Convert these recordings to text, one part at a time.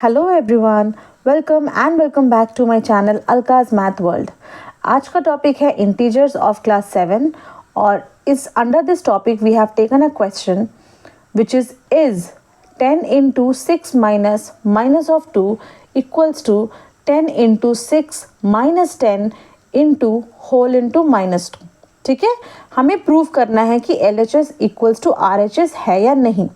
Hello everyone, welcome back to my channel Alka's math world. आज का topic है integers of class 7 और इस under this topic we have taken a question which is 10 into 6 minus of 2 equals to 10 into 6 minus 10 into whole into minus 2। ठीक है, हमें prove करना है कि LHS इक्वल्स टू RHS है या नहीं।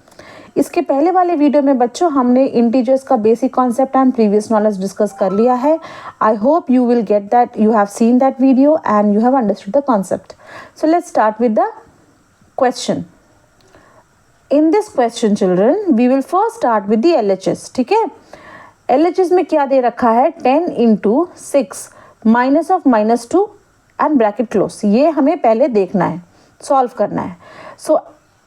इसके पहले वाले वीडियो में बच्चों हमने इंटीजर्स का basic concept and previous knowledge discuss कर लिया है। I hope you will get that, you have seen that video and you have understood the concept. So let's start with the question. In this question children, we will first start with the LHS। ठीक है, LHS में क्या दे रखा है 10 into 6 minus of minus 2 and bracket close। ये हमें पहले देखना है, सॉल्व करना है। So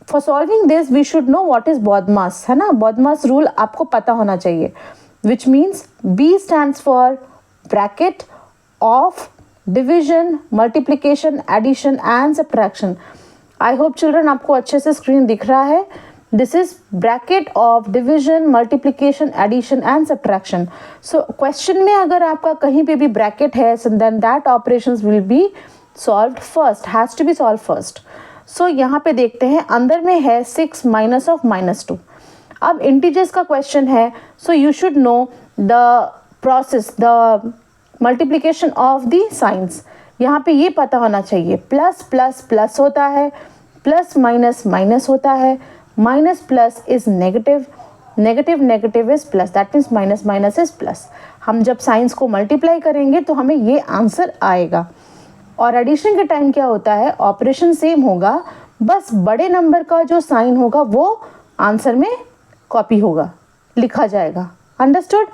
for solving this we should know what is BODMAS, है ना। बॉडमास रूल आपको पता होना चाहिए, which means B stands for bracket of division, multiplication, addition and subtraction. I hope children आपको अच्छे से स्क्रीन दिख रहा है। This is bracket of division, multiplication, addition and subtraction. So question में अगर आपका कहीं पे भी ब्रैकेट है then that operations will be solved first, has to be solve first. So यहाँ पे देखते हैं, अंदर में है 6 माइनस ऑफ माइनस 2। अब इंटीजर्स का क्वेश्चन है, so you should know the process, the multiplication of the science. यहाँ पे ये पता होना चाहिए, प्लस प्लस प्लस होता है, प्लस माइनस माइनस होता है, minus plus is negative, negative negative is plus, that means minus minus is plus. हम जब साइंस को मल्टीप्लाई करेंगे तो हमें ये आंसर आएगा। और एडिशन के टाइम क्या होता है, ऑपरेशन सेम होगा, बस बड़े नंबर का जो साइन होगा वो आंसर में कॉपी होगा, लिखा जाएगा। अंडरस्टूड।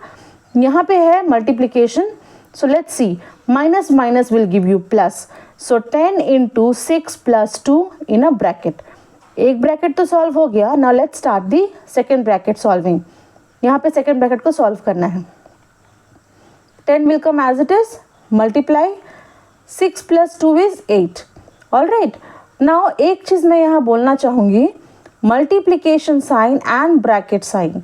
यहाँ पे है multiplication. So let's see, minus minus will give you plus. So 10 into 6 plus 2 in a bracket. एक ब्रैकेट तो सॉल्व हो गया। Now let's start the second bracket solving. यहाँ पे सेकेंड ब्रैकेट को सॉल्व करना है। 10 will come as it is, multiply 6 plus 2 is 8। All right, now एक चीज़ मैं यहाँ बोलना चाहूँगी, multiplication sign and bracket sign.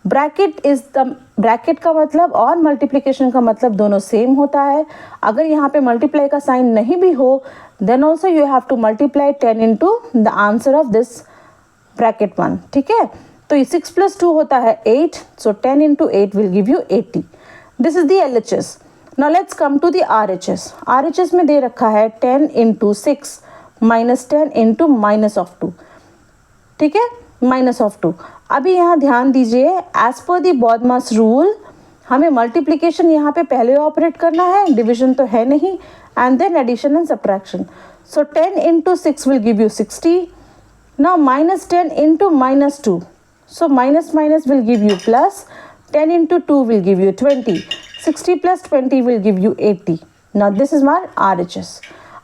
Bracket is the, bracket का मतलब और मल्टीप्लीकेशन का मतलब दोनों सेम होता है। अगर यहाँ पे मल्टीप्लाई का साइन नहीं भी हो then also you have to multiply 10 into the answer of this bracket 1। ठीक है, तो ये 6 plus 2 होता है 8। So 10 into 8 will give you 80। This is the LHS। Now let's come to the RHS। RHS में दे रखा है 10 into 6 minus 10 into minus of 2। ठीक है, माइनस ऑफ 2। अभी यहाँ ध्यान दीजिए, एज पर दी बॉडमास रूल हमें मल्टीप्लीकेशन यहाँ पे पहले ऑपरेट करना है, डिविजन तो है नहीं, and then addition and subtraction. So 10 into 6 will give you 60। Now minus 10 into minus 2, so minus minus will give you plus, 10 into 2 will give you 20, 60 plus 20 will give you 80। Now this is my RHS।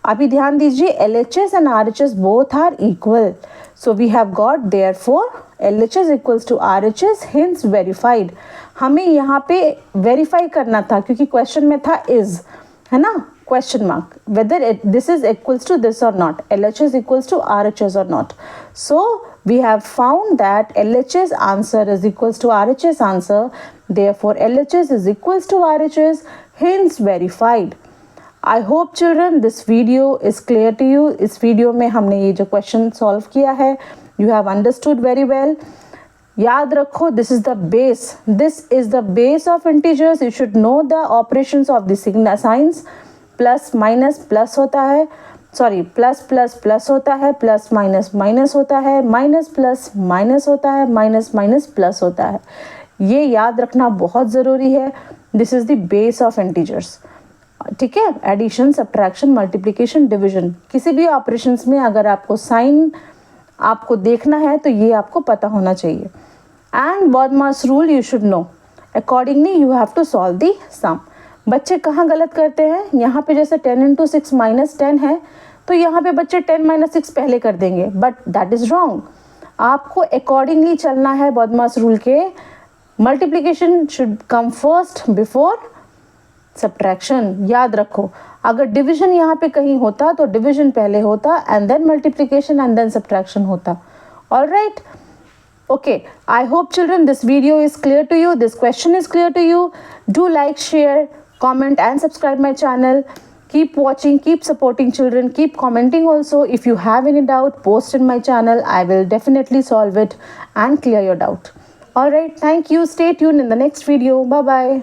अभी ध्यान दीजिए, LHS and RHS both are equal। So we have got therefore LHS equals to RHS, hence verified। हमें यहाँ पे verify करना था क्योंकि question में था is, है ना, question mark, whether this is equals to this or not, LHS equals to RHS or not। So we have found that LHS answer is equals to RHS answer, therefore LHS is equals to RHS, hence verified। I hope children this video is clear to you। इस video में हमने ये जो question solve किया है, you have understood very well। याद रखो, this is the base, this is the base of integers। You should know the operations of the signs। Plus minus plus होता है, सॉरी प्लस प्लस प्लस होता है, plus minus minus होता है, minus plus minus होता है, minus minus plus होता है। ये याद रखना बहुत ज़रूरी है। This is the base of integers. ठीक है, एडिशन, सब्ट्रैक्शन, मल्टीप्लिकेशन, डिविजन, किसी भी ऑपरेशंस में अगर आपको साइन आपको देखना है तो ये आपको पता होना चाहिए। And BODMAS rule you should know, accordingly you have to solve the sum. बच्चे कहाँ गलत करते हैं, यहाँ पे जैसे 10 into 6 minus 10 है तो यहाँ पे बच्चे 10 minus 6 पहले कर देंगे, बट दैट इज़ रॉन्ग। आपको अकॉर्डिंगली चलना है बॉडमास रूल के। Multiplication should come first before subtraction. याद रखो, अगर डिवीजन यहाँ पे कहीं होता तो डिवीजन पहले होता and then multiplication and then subtraction होता। All right, Okay, I hope children this video is clear to you, this question is clear to you. Do like, share, comment and subscribe my channel. Keep watching, keep supporting children, keep commenting also. If you have any doubt, post in my channel. I will definitely solve it and clear your doubt. Alright, thank you. Stay tuned in the next video. Bye bye.